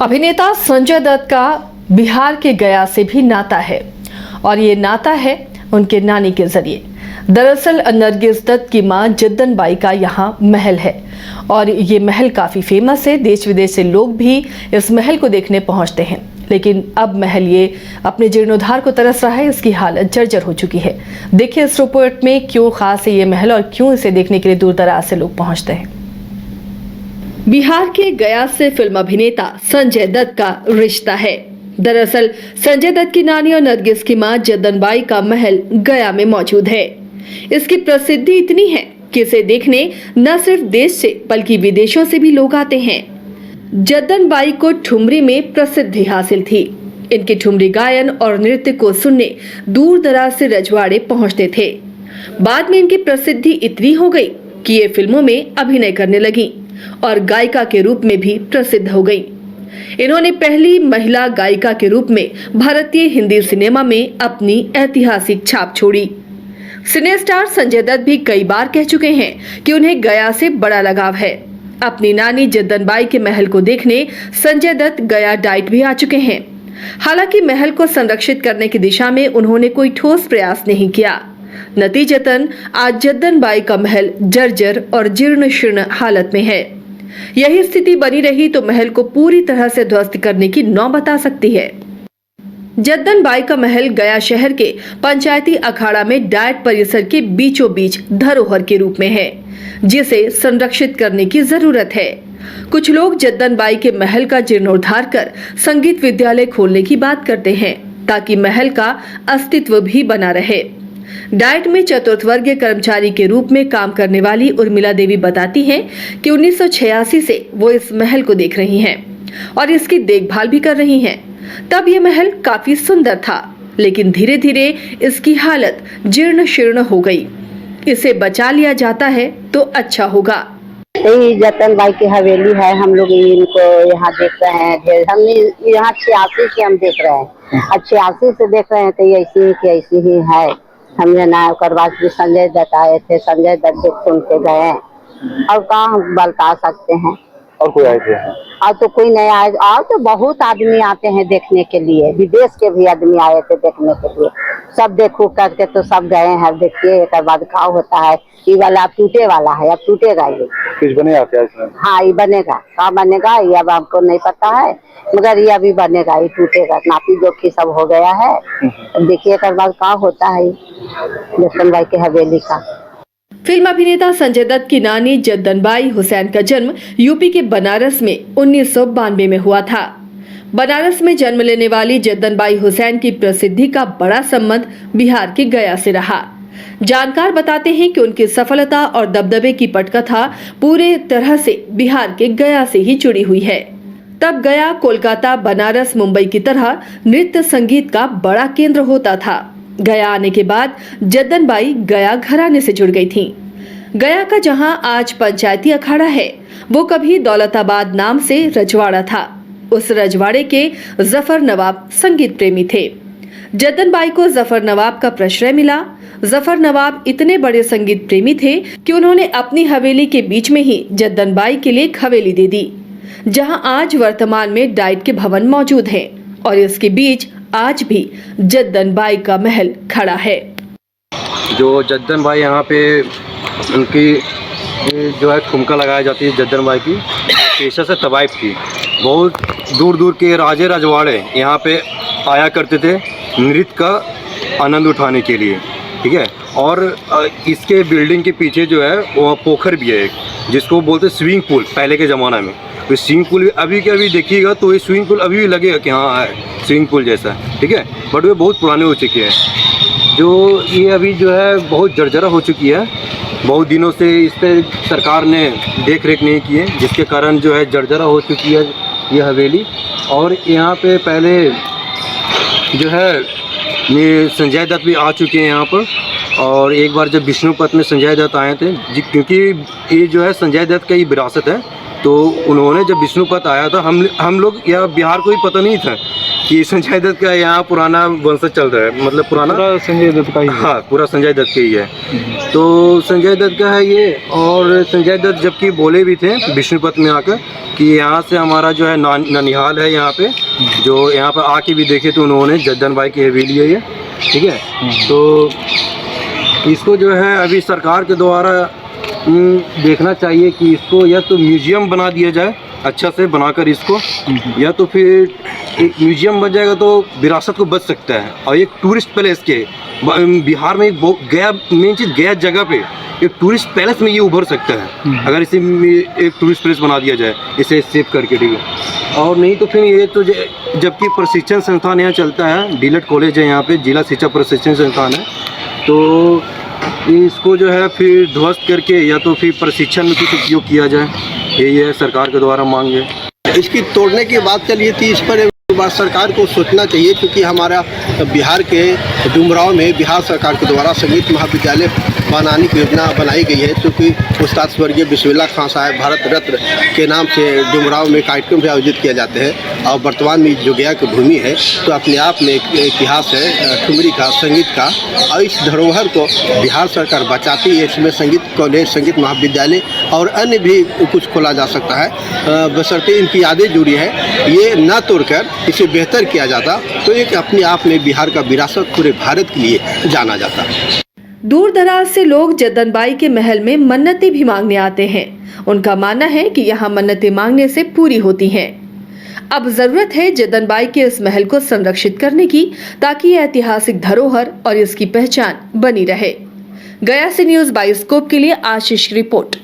अभिनेता संजय दत्त का बिहार के गया से भी नाता है और ये नाता है उनके नानी के जरिए। दरअसल नरगिस दत्त की मां जद्दन बाई का यहाँ महल है और ये महल काफ़ी फेमस है। देश विदेश से लोग भी इस महल को देखने पहुँचते हैं, लेकिन अब महल ये अपने जीर्णोद्धार को तरस रहा है। इसकी हालत जर्जर हो चुकी है। देखिए इस रिपोर्ट में क्यों खास है ये महल और क्यों इसे देखने के लिए दूर दराज से लोग पहुँचते हैं। बिहार के गया से फिल्म अभिनेता संजय दत्त का रिश्ता है। दरअसल संजय दत्त की नानी और नरगिस की मां जद्दन बाई का महल गया में मौजूद है। इसकी प्रसिद्धि इतनी है कि इसे देखने न सिर्फ देश से बल्कि विदेशों से भी लोग आते हैं। जद्दन बाई को ठुमरी में प्रसिद्धि हासिल थी। इनके ठुमरी गायन और नृत्य को सुनने दूर दराज से रजवाड़े पहुंचते थे। बाद में इनकी प्रसिद्धि इतनी हो गई कि ये फिल्मों में अभिनय करने लगी और गायिका के रूप में भी प्रसिद्ध हो गई। इन्होंने पहली महिला गायिका के रूप में भारतीय हिंदी सिनेमा में अपनी ऐतिहासिक छाप छोड़ी। सिने स्टार संजय दत्त भी कई बार कह चुके हैं कि उन्हें गया से बड़ा लगाव है। अपनी नानी जद्दन बाई के महल को देखने संजय दत्त गया डाइट भी आ चुके हैं। हालांकि महल को संरक्षित करने की दिशा में उन्होंने कोई ठोस प्रयास नहीं किया। नतीजतन आज जद्दन बाई का महल जर्जर और जीर्ण शीर्ण हालत में है। यही स्थिति बनी रही तो महल को पूरी तरह से ध्वस्त करने की नौबत आ सकती है। जद्दन बाई का महल गया शहर के पंचायती अखाड़ा में डाइट परिसर के बीचों बीच धरोहर के रूप में है, जिसे संरक्षित करने की जरूरत है। कुछ लोग जद्दन बाई के महल का जीर्णोद्धार कर संगीत विद्यालय खोलने की बात करते हैं ताकि महल का अस्तित्व भी बना रहे। डाइट में चतुर्थ वर्गीय कर्मचारी के रूप में काम करने वाली उर्मिला देवी बताती हैं कि 1986 से वो इस महल को देख रही हैं और इसकी देखभाल भी कर रही हैं। तब ये महल काफी सुंदर था, लेकिन धीरे धीरे इसकी हालत जीर्ण शीर्ण हो गई। इसे बचा लिया जाता है तो अच्छा होगा। यही जद्दन बाई की हवेली है। हम लोग इनको यहाँ देख रहे हैं। हम यहाँ 86 से हम देख रहे हैं। 86 से देख रहे हैं तो ये ऐसी ही है। हमने ना बाद भी संजय दत्त आए थे। संजय दत्त देख सुन के गए और कहाँ हम बता सकते हैं। और कोई आए थे? और तो कोई नहीं आए। और तो बहुत आदमी आते हैं देखने के लिए। विदेश के भी आदमी आए थे देखने के लिए। सब देखो करके तो सब गए हैं। देखिए एक बाद क्या होता है। ये वाला अब टूटे वाला है, अब टूटेगा ये। कुछ बनेगा क्या इसमें? हाँ ये बनेगा। क्या बनेगा ये अब हमको नहीं पता है, मगर ये अभी बनेगा। ये टूटेगा। नापी जोखी सब हो गया है। देखिए एक बाद क्या होता है जद्दन बाई की हवेली का। फिल्म अभिनेता संजय दत्त की नानी जद्दन बाई हुसैन का जन्म यूपी के बनारस में 1992 में हुआ था। बनारस में जन्म लेने वाली जद्दन बाई हुसैन की प्रसिद्धि का बड़ा संबंध बिहार के गया से रहा। जानकार बताते हैं कि उनकी सफलता और दबदबे की पटकथा पूरे तरह से बिहार के गया से ही जुड़ी हुई है। तब गया कोलकाता, बनारस, मुंबई की तरह नृत्य संगीत का बड़ा केंद्र होता था। गया आने के बाद जद्दन बाई गया घराने से जुड़ गई थीं। गया का जहां आज पंचायती अखाड़ा है, वो कभी दौलताबाद नाम से रजवाड़ा था। उस रजवाड़े के जफर नवाब संगीत प्रेमी थे। जद्दन बाई को जफर नवाब का प्रश्रय मिला। जफर नवाब इतने बड़े संगीत प्रेमी थे कि उन्होंने अपनी हवेली के बीच में ही जद्दन बाई के लिए एक हवेली दे दी, जहां आज वर्तमान में डाइट के भवन मौजूद हैं और इसके बीच आज भी जद्दन बाई का महल खड़ा है। जो जद्दन बाई यहाँ पे उनकी जो है ठुमका लगाया जाती है, जद्दन बाई की पेशा से तवाइफ थी। बहुत दूर दूर के राजे रजवाड़े यहाँ पे आया करते थे नृत्य का आनंद उठाने के लिए, ठीक है। और इसके बिल्डिंग के पीछे जो है वो पोखर भी है एक, जिसको बोलते स्विमिंग पूल पहले के ज़माना में। तो स्विमिंग पूल अभी के अभी देखिएगा तो ये स्विमिंग पूल अभी भी लगेगा कि हाँ है स्विमिंग पूल जैसा, ठीक है। बट वे बहुत पुराने हो चुके हैं। जो ये अभी जो है बहुत जर्जरा हो चुकी है। बहुत दिनों से इस पर सरकार ने देख रेख नहीं की है, जिसके कारण जो है जर्जरा हो चुकी है ये हवेली। और यहाँ पे पहले जो है ये संजय दत्त भी आ चुके हैं यहाँ पर। और एक बार जब विष्णुपत में संजय दत्त आए थे, क्योंकि ये जो है संजय दत्त का ही विरासत है। तो उन्होंने जब विष्णुपत आया था, हम लोग या बिहार को ही पता नहीं था कि संजय दत्त का यहाँ पुराना वंशज चल रहा है, मतलब पुराना संजय दत्त का ही है। हाँ, पूरा संजय दत्त का ही है। तो संजय दत्त का है ये। और संजय दत्त जबकि बोले भी थे विष्णुपत में आकर कि यहाँ से हमारा जो है ननिहाल है, यहाँ पे जो यहाँ पर आके भी देखे तो उन्होंने जद्दन भाई की हवेली है ये, ठीक है। तो इसको जो है अभी सरकार के द्वारा देखना चाहिए कि इसको या तो म्यूजियम बना दिया जाए अच्छा से बनाकर इसको, या तो फिर एक म्यूजियम बन जाएगा तो विरासत को बच सकता है। और एक टूरिस्ट पैलेस के बिहार में एक गया, मेन चीज़ गया जगह पे एक टूरिस्ट पैलेस में ये उभर सकता है अगर इसे एक टूरिस्ट पैलेस बना दिया जाए इसे सेव करके, ठीक है। और नहीं तो फिर ये तो जबकि प्रशिक्षण संस्थान यहाँ चलता है, डीलट कॉलेज है यहाँ पे, जिला शिक्षा प्रशिक्षण संस्थान है, तो इसको जो है फिर ध्वस्त करके या तो फिर प्रशिक्षण में कुछ उपयोग किया जाए, यही है सरकार के द्वारा मांग है। इसकी तोड़ने की बात चली थी, इस पर बात सरकार को सोचना चाहिए, क्योंकि हमारा बिहार के डुमराव में बिहार सरकार के द्वारा संगीत महाविद्यालय बनाने की योजना बनाई गई है, क्योंकि उस्ताद स्वर्गीय बिस्मिल्लाह खां साहब भारत रत्न के नाम से डुमराव में कार्यक्रम भी आयोजित किए जाते हैं। और वर्तमान में जो गया की भूमि है तो अपने आप में एक इतिहास है ठुमरी का, संगीत का, और इस धरोहर को बिहार सरकार बचाती है। इसमें संगीत कॉलेज, संगीत महाविद्यालय और अन्य भी कुछ खोला जा सकता है, बशर्ते इनकी यादें जुड़ी है। ये न तोड़कर इसे बेहतर किया जाता तो एक अपने आप में बिहार का विरासत पूरे भारत के लिए जाना जाता। दूर दराज से लोग जद्दन बाई के महल में मन्नतें भी मांगने आते हैं। उनका मानना है कि यहाँ मन्नतें मांगने से पूरी होती हैं। अब जरूरत है जद्दन बाई के इस महल को संरक्षित करने की, ताकि यह ऐतिहासिक धरोहर और इसकी पहचान बनी रहे। गया से न्यूज़ बायोस्कोप के लिए आशीष की रिपोर्ट।